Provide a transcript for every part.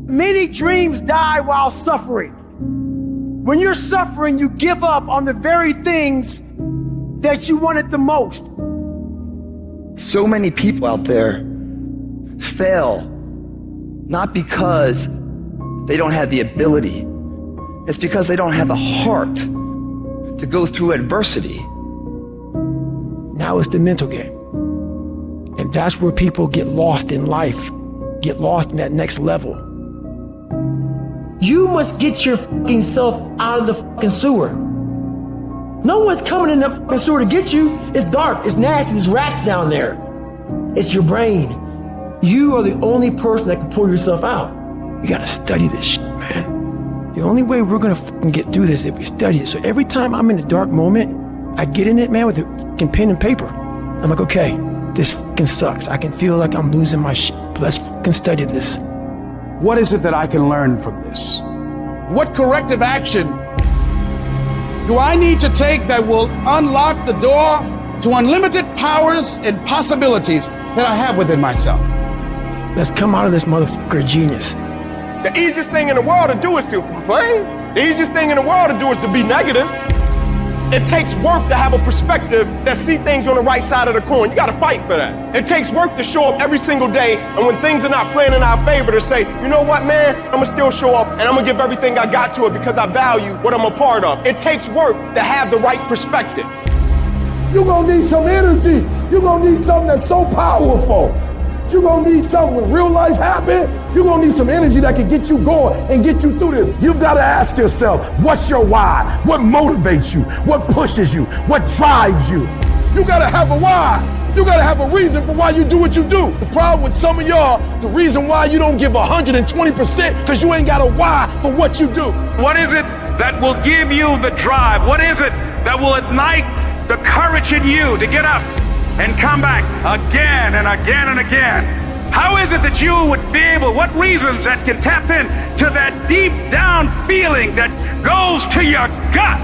Many dreams die while suffering. When you're suffering, you give up on the very things that you wanted the most. So many people out there fail, not because they don't have the ability. It's because they don't have the heart to go through adversity. Now it's the mental game. And that's where people get lost in life, get lost in that next level. You must get your fucking self out of the fucking sewer. No one's coming in that fucking sewer to get you. It's dark, it's nasty, there's rats down there. It's your brain. You are the only person that can pull yourself out. You gotta study this shit, man. The only way we're gonna fucking get through this is if we study it. So every time I'm in a dark moment, I get in it, man, with a fucking pen and paper. I'm like, okay, this fucking sucks. I can feel like I'm losing my shit, but let's fucking study this. What is it that I can learn from this? What corrective action do I need to take that will unlock the door to unlimited powers and possibilities that I have within myself? Let's come out of this motherfucker genius. The easiest thing in the world to do is to complain. The easiest thing in the world to do is to be negative. It takes work to have a perspective that see things on the right side of the coin. You got to fight for that. It takes work to show up every single day, and when things are not playing in our favor, to say, you know what, man, I'm going to still show up, and I'm going to give everything I got to it because I value what I'm a part of. It takes work to have the right perspective. You're going to need some energy. You're going to need something that's so powerful. You're going to need something when real life happens. You're going to need some energy that can get you going and get you through this. You've got to ask yourself, what's your why? What motivates you? What pushes you? What drives you? You got to have a why. You got to have a reason for why you do what you do. The problem with some of y'all, the reason why you don't give 120% because you ain't got a why for what you do. What is it that will give you the drive? What is it that will ignite the courage in you to get up and come back again and again and again? How is it that you would be able, what reasons that can tap in to that deep down feeling that goes to your gut,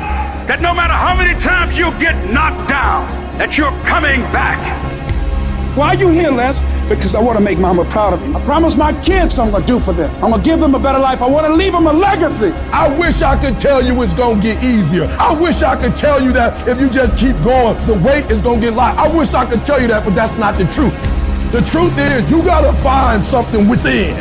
that no matter how many times you get knocked down, that you're coming back? Why are you here, Les? Because I want to make Mama proud of me. I promise my kids I'm going to do for them. I'm going to give them a better life. I want to leave them a legacy. I wish I could tell you it's going to get easier. I wish I could tell you that if you just keep going, the weight is going to get light. I wish I could tell you that, but that's not the truth. The truth is you got to find something within.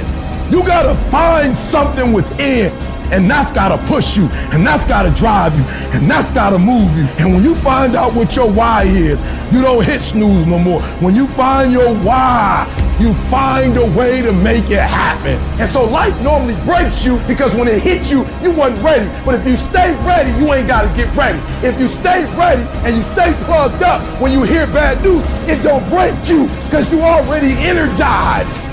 You got to find something within. And that's got to push you, and that's got to drive you, and that's got to move you. And when you find out what your why is, you don't hit snooze no more. When you find your why, you find a way to make it happen. And so life normally breaks you because when it hits you, you wasn't ready. But if you stay ready, you ain't got to get ready. If you stay ready and you stay plugged up, when you hear bad news, it don't break you because you already energized.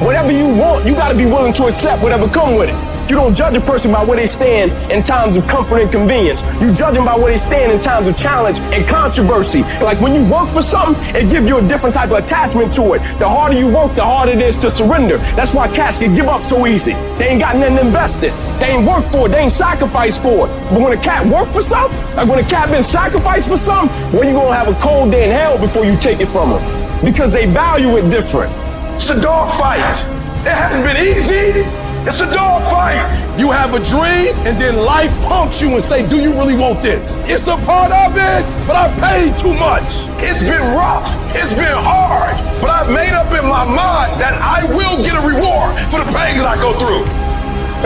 Whatever you want, you got to be willing to accept whatever come with it. You don't judge a person by where they stand in times of comfort and convenience. You judge them by where they stand in times of challenge and controversy. Like when you work for something, it gives you a different type of attachment to it. The harder you work, the harder it is to surrender. That's why cats can give up so easy. They ain't got nothing invested. They ain't worked for it. They ain't sacrificed for it. But when a cat worked for something, like when a cat been sacrificed for something, well, you're going to have a cold day in hell before you take it from them. Because they value it different. It's a dog fight. It hasn't been easy. It's a dog fight. You have a dream and then life punks you and say, do you really want this? It's a part of it, but I paid too much. It's been rough. It's been hard, but I've made up in my mind that I will get a reward for the pains I go through.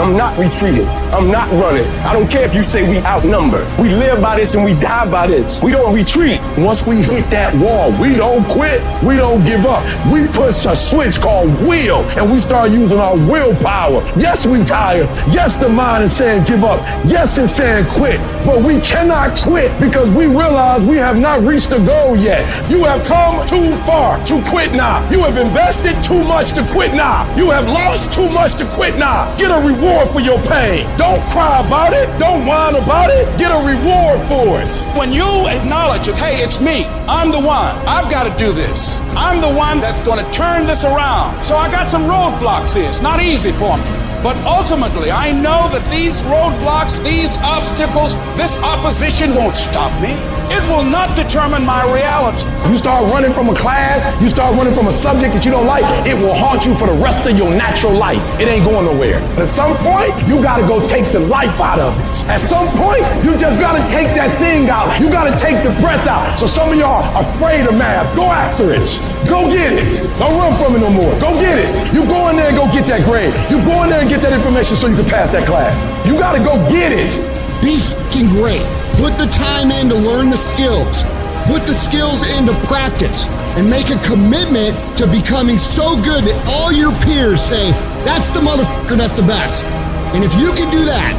I'm not retreating. I'm not running. I don't care if you say we outnumber. We live by this and we die by this. We don't retreat. Once we hit that wall, we don't quit. We don't give up. We push a switch called will, and we start using our willpower. Yes, we tired. Yes, the mind is saying give up. Yes, it's saying quit. But we cannot quit because we realize we have not reached the goal yet. You have come too far to quit now. You have invested too much to quit now. You have lost too much to quit now. Get a reward for your pain. Don't cry about it. Don't whine about it. Get a reward for it. When you acknowledge it, hey, it's me. I'm the one. I've got to do this. I'm the one that's going to turn this around. So I got some roadblocks here. It's not easy for me. But ultimately, I know that these roadblocks, these obstacles, this opposition won't stop me. It will not determine my reality. You start running from a class, you start running from a subject that you don't like, it will haunt you for the rest of your natural life. It ain't going nowhere. But at some point, you gotta go take the life out of it. At some point, you just gotta take that thing out. You gotta take the breath out. So some of y'all are afraid of math. Go after it. Go get it. Don't run from it no more. Go get it. You go in there and go get that grade. You go in there and get that information so you can pass that class. You gotta go get it. Be f***ing great. Put the time in to learn the skills. Put the skills into practice and make a commitment to becoming so good that all your peers say, that's the motherfucker that's the best. And if you can do that,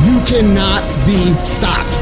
you cannot be stopped.